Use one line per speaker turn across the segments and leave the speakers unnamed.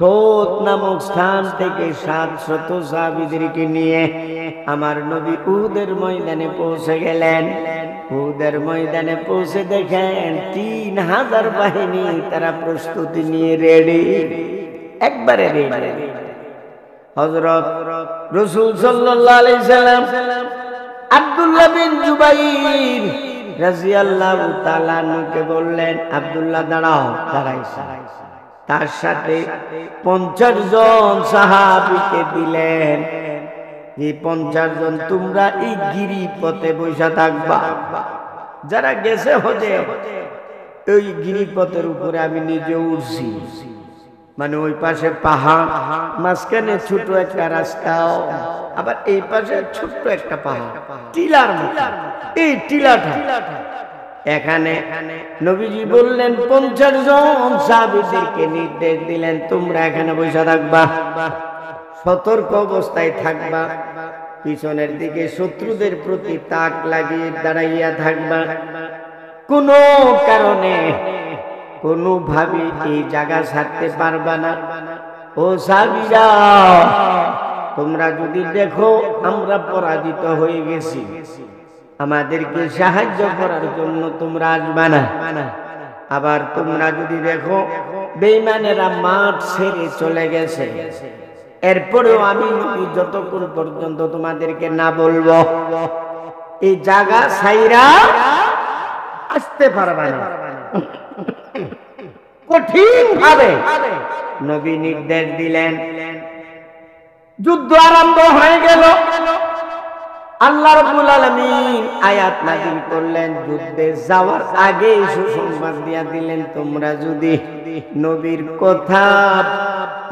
সোত নামক স্থান থেকে 700 সাহাবীদেরকে নিয়ে আমার নবী উহুদের ময়দানে পৌঁছে গেলেন। উহুদের ময়দানে পৌঁছে দেখেন 3000 বাহিনী, তারা প্রস্তুতি নিয়ে রেডি, একবারে রেডি। হযরত রাসূল সাল্লাল্লাহু আলাইহি সাল্লাম আব্দুল্লাহ বিন জুবাইর রাদিয়াল্লাহু তাআলা আনহুকে বললেন, আব্দুল্লাহ দাঁড়াও। দাঁড়াইছে। তার সাথে 50 জন সাহাবীকে দিলেন, এই 50 জন তোমরা এই গিরিপথে বসে থাকবা। যারা গেছে হজে ওই গিরিপথের উপরে আমি নিজে উঠছি, মানে ওই পাশে পাহাড়, মাঝখানে ছোট একটা রাস্তা, আবার এই পাশে ছোট্ট একটা পাহাড়, টিলার মতো। এই টিলাটা এখানে নবীজি বললেন 50 জন সাহাবীদেরকে নির্দেশ দিলেন, তোমরা এখানে বসে থাকবা, সতর্ক অবস্থায় থাকবা, পিছনের দিকে শত্রুদের প্রতি তাক লাগিয়ে দাঁড়াইয়া থাকবা, কোনো কারণে কোনোভাবে এই জায়গা ছাড়তে পারবা না। ও সাহাবীরা, তোমরা যদি দেখো আমরা পরাজিত হয়ে গেছি, আমাদেরকে সাহায্য করার জন্য তোমরা আসবা না। আবার তোমরা যদি দেখো বেঈমানেরা মাঠ ছেড়ে চলে গেছে, এরপরেও আমি নবী যতক্ষণ পর্যন্ত তোমাদেরকে না বলবো এই জায়গা ছাইরা আসতে পারবা না। কঠিন ভাবে নবী নির্দেশ দিলেন। যুদ্ধ আরম্ভ হয়ে গেল। আল্লাহ রাব্বুল আলামিন আয়াত নাযিল করলেন, যুদ্ধে যাওয়ার আগে সুসংবাদ দিয়া দিলেন, তোমরা যদি নবীর কথা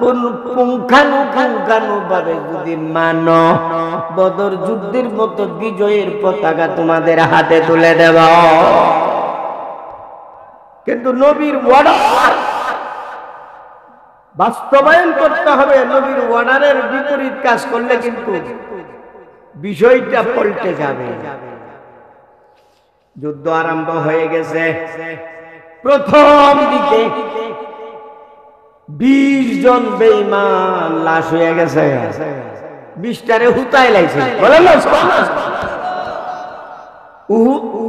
পুঙ্খানুপুঙ্খানুভাবে যদি মানো, বদর যুদ্ধের মতো বিজয়ের পতাকা তোমাদের হাতে তুলে দেব। কিন্তু নবীর ওয়ার্ডার বাস্তবায়ন করতে হবে। নবীর ওয়ার্ডারের বিপরীত কাজ করলে কিন্তু বিষয়টা পাল্টে যাবে। যুদ্ধ আরম্ভ হয়ে গেছে। প্রথম দিকে 20 জন বেঈমান লাশ হয়ে গেছে। 20টারে হুতায় লাইছে, বলেন না?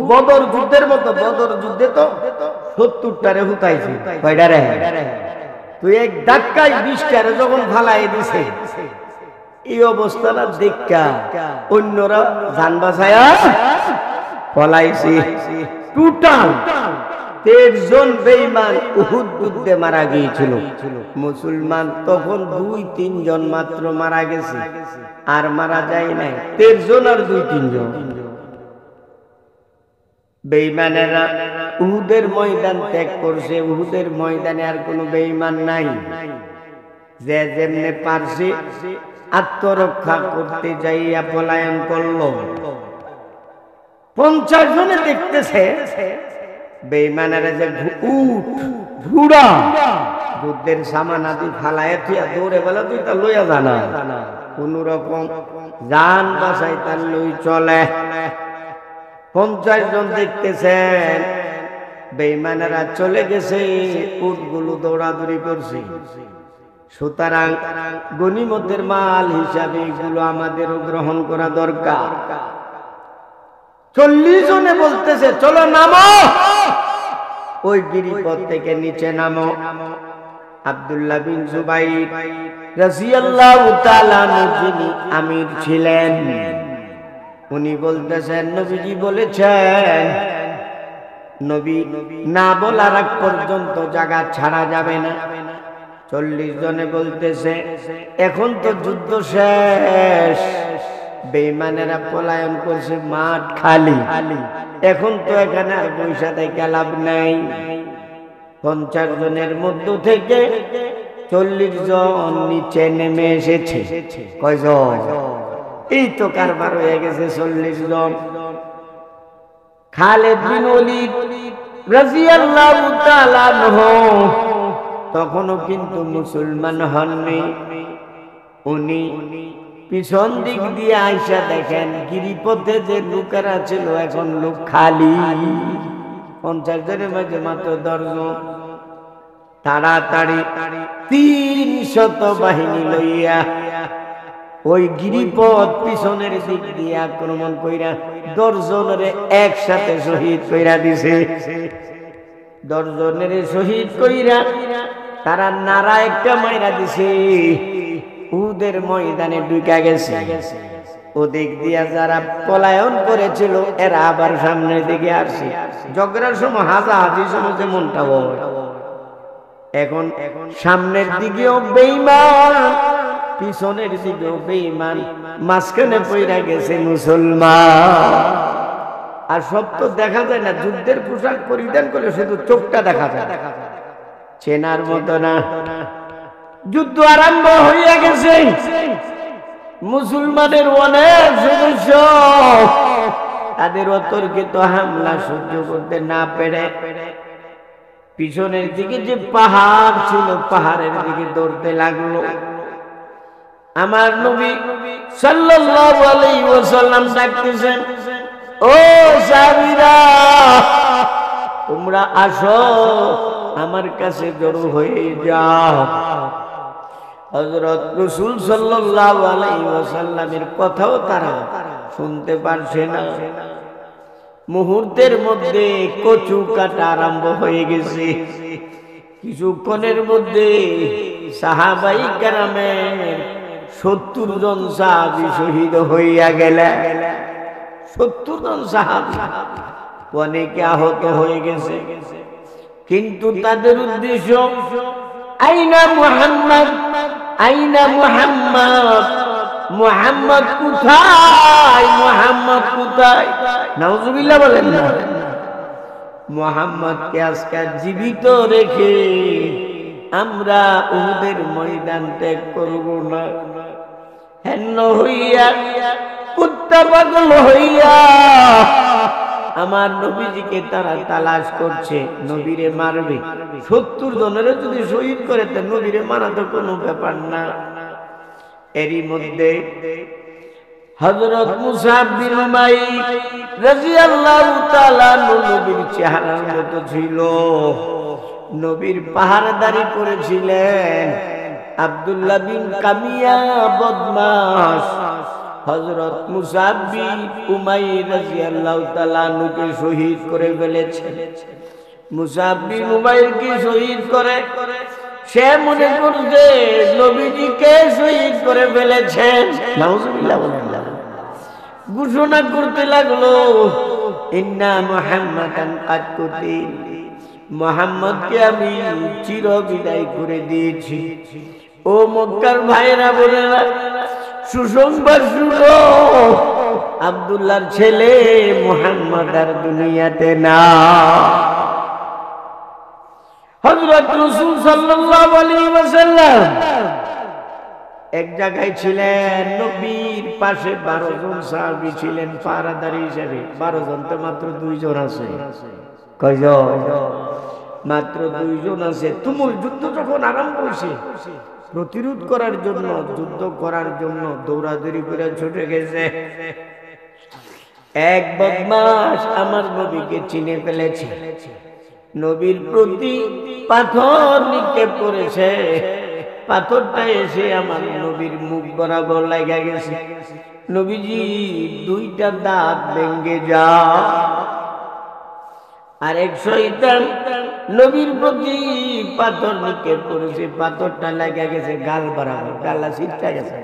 বদর যুদ্ধের মতো, বদর যুদ্ধে তো 70টারে হুতাইছে। কয়টারে? তুই এক ধাক্কায় 20টারে যখন ফালাই দিছে, এই অবস্থাটা দেখা অন্যরা জান বাঁচায়া পলাইছে। টোটাল 13 জন বেঈমান উহুদ যুদ্ধে মারা গিয়েছিল। মুসলমান তখন 2-3 জন মাত্র মারা গেছে, আর মারা যায় নাই 13 জন আর 2-3 জন। বেঈমানেরা উহুদের ময়দান ত্যাগ করছে। উহুদের ময়দানে আর কোনো বেঈমান নাই। যে যেমনে পারছে আত্মরক্ষা করতে যাইয়া পলায়ন করলো। 50 জনে দেখতেছে বেঈমানেরা যে উট ঘোড়া যুদ্ধের সামান আদি ফালায় থিয়া দৌড়ে বেলা, তুই তা লইয়া জানা কোন রকম জান বাঁচাই তার লই চলে। 50 জন দেখতেছেন বেঈমানেরা চলে গেছে, উটগুলো দৌড়াদৌড়ি করছে। সুতরাং গনিমতের মাল হিসাবে এগুলো আমাদেরও গ্রহণ করা দরকার। 40 জনে বলতেছে, চলো নামো, ওই গিরিপথ থেকে নিচে নামো। আব্দুল্লাহ বিন জুবাইর রাদিয়াল্লাহু তাআলা যিনি আমির ছিলেন, উনি বলতেছেন, নবীজি বলেছেন নবী না বলার আগ পর্যন্ত জায়গা ছাড়া যাবে না। 40 জনে বলতেছে, এখন তো যুদ্ধ শেষ, বেঈমানেরা পলায়ন করছে, মাঠ খালি, এখন তো এখানে আর পয়সা থেকে লাভ নাই। 50 জনের মধ্য থেকে 40 জন নিচে নেমে এসেছে। কয়জন? এই তো কারবার হয়ে গেছে 40 জন। খালিদ বিন ওলীদ রাদিয়াল্লাহু তাআলা আনহু তখনও কিন্তু মুসলমান হননি। উনি পিছন দিক দিয়ে আইসা দেখেন গিরিপথে যে লোকেরা ছিল এখন লোক খালি। 50 জনের মাঝে মাত্র 10 জন। তাড়াতাড়ি 300 বাহিনী লইয়া ওই গিরিপথ পিছনের দিক দিয়ে আক্রমণ কইরা 10 জনের একসাথে শহীদ কইরা দিছে। 10 জনের শহীদ কইরা তারা নারা একটা মাইরা দিছে, উহুদের ময়দানে ঢুকে গেছে। ওদিক দিয়া যারা পলায়ন করেছিল এরা আবার সামনের দিকে আসছে। ঝগড়ার সময় হাজাহাজির সময় যেমনটা হয়, এখন সামনের দিকেও বেঈমান, পিছনের দিকেও বেঈমান, মাঝখানে পইরা গেছে মুসলমান। আর সব তো দেখা যায় না, যুদ্ধের পোশাক পরিধান করলে শুধু চোখটা দেখা যায়, চেনার মতো না। যুদ্ধ আরম্ভ হইয়া গেছে। মুসলমানের অনেক সদস্য তাদের অতর্কিত হামলা সহ্য করতে না পেরে পিছনের দিকে যে পাহাড় ছিল পাহাড়ের দিকে দৌড়তে লাগলো। আমার নবী সাল্লাল্লাহু আলাইহি ওয়াসাল্লাম ডাকতেছেন, ও সাহাবীরা তোমরা আসো, আমার কাছে জড়ো হয়ে যাও। হযরত রাসূল সাল্লাল্লাহু আলাইহি ওয়াসাল্লামের কথাও তারা শুনতে পারছে না। মুহূর্তের মধ্যে কচু কাটা আরম্ভ হয়ে গেছে। কিছুক্ষণের মধ্যে সাহাবাই কেরামের 70 জন সাহাবী শহীদ হইয়া গেলেন। 70 জন সাহাবী, অনেকে আহত হয়ে গেছে। কিন্তু তাদের উদ্দেশ্য, আইনা মুহাম্মদ, আইনা মুহাম্মদ, মুহাম্মদ কোথায়, মুহাম্মদ কোথায়? নাউজুবিল্লাহ বলেন না। মুহাম্মদকে আজকে জীবিত রেখে আমরা উহুদের ময়দান ত্যাগ করব না। হেন্ন হইয়া, কুত্তা পাগল হইয়া আমার নবীজিকে তারা তালাশ করছে, নবীরে মারবে। 70 জনের যদি শহীদ করে তো নবীরে মারা তো কোনো ব্যাপার না। এরই মধ্যে হযরত মুসআব বিন উমাইর রাদিয়াল্লাহু তাআলা নবীর চেহারার মতো ছিল, নবীর পাহারাদারি করেছিলেন। আব্দুল্লাহ বিন কামিয়া বদমাশ হযরত মুসআব বিন উমাইর রাদিয়াল্লাহু তাআলা নুকে শহীদ করে ফেলেছেন। মুসআব বিন উমাইরকে শহীদ করে সে মনে করছে নবীজিকে শহীদ করে ফেলেছেন। নাউজুবিল্লাহ বলেন। ঘোষণা করতে লাগলো, ইন্না মুহাম্মাদান কাদ কুতিল, মুহাম্মদকে আমি চির বিদায় করে দিয়েছি। ও মক্কার ভাইরা বোনেরা, সুসংবাদ শুনো, আব্দুল্লাহর ছেলে মুহাম্মদ আর দুনিয়াতে না। হযরত রাসূল সাল্লাল্লাহু আলাইহি ওয়াসাল্লাম এক জায়গায় ছিলেন, নবীর পাশে 12 জন সাহাবী ছিলেন পাহারাদারি হিসেবে। 12 জন তো মাত্র 2 জন আছে। কয়জন? মাত্র 2 জন আছে। তুমুল যুদ্ধ যখন আরম্ভ হয়েছে, প্রতিরোধ করার জন্য, যুদ্ধ করার জন্য দৌড়াদৌড়ি করে ছুটে গেছে। এক বদমাশ আমার নবীকে চিনে ফেলেছে, নবীর প্রতি পাথর নিক্ষেপ করেছে। পাথরটা এসে আমার নবীর মুখ বরাবর লাগা গেছে। নবীজি 2টা দাঁত ভেঙে যায়। আরেক শয়তান নবীর প্রতি পাথর নিক্ষেপ করেছে, পাথরটা লাগা গেছে গাল বরাবর, গালা ছিটকে গেছে।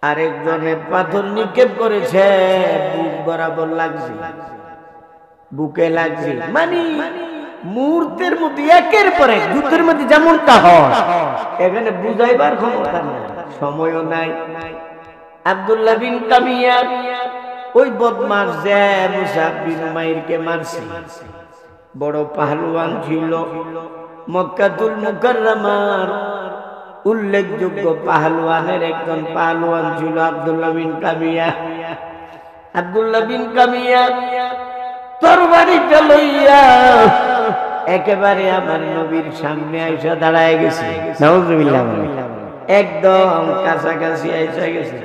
আরেকজনে পাথর নিক্ষেপ করেছে, বুক বরাবর লাগছে, বুকে লাগছে। মানে মুহূর্তের মধ্যে একের পর এক যুদ্ধের মধ্যে যেমনটা হয়, এখানে বুঝাইবার ক্ষমতা নাই, সময়ও নাই। আব্দুল্লাহ বিন কামিয়া ওই বদমাশ যে মুসআব বিন উমাইরকে মারছে, বড় পাহলওয়ান ছিল। মক্কাতুল মুকাররমার উল্লেখযোগ্য পাহলওয়ানের একজন পাহলওয়ান ছিল আব্দুল্লাহ বিন কামিয়া। আব্দুল্লাহ বিন কামিয়া তরবারিটা লইয়া একেবারে আমার নবীর সামনে আইসা দাঁড়ায় গেছে। নাউজুবিল্লাহ, একদম কাছাকাছি আইসা গেছে।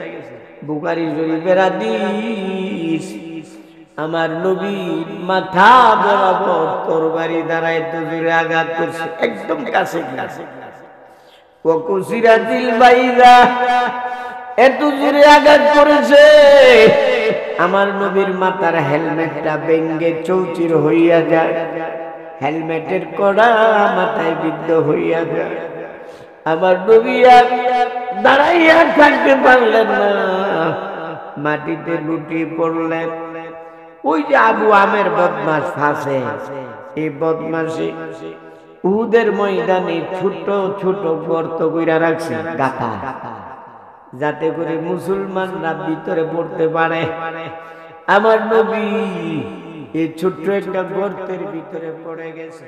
বুখারী শরীফের হাদিস, আমার নবীর মাথা বরাবর তরবারি দ্বারা এত জোরে আঘাত করছে, একদম কাছে কাছে। ওয়াকুসিরাতিল বাইদা, এত জোরে আঘাত করেছে আমার নবীর মাথার হেলমেটটা ভেঙ্গে চৌচির হইয়া যায়, হেলমেটের কড়া মাথায় বিদ্ধ হইয়া যায়। আমার নবী আর দাঁড়াইয়া থাকতে পারলেন না, মাটিতে লুটিয়ে পড়লেন। ওই যে আবু আমের বদমাশ ফাঁসে, এই বদমাশে উহুদের ময়দানে ছোট ছোট গর্ত কইরা রাখছে, গাথা, যাতে করে মুসলমানরা ভিতরে পড়তে পারে। আমার নবী এই ছোট্ট একটা গর্তের ভিতরে পড়ে গেছে।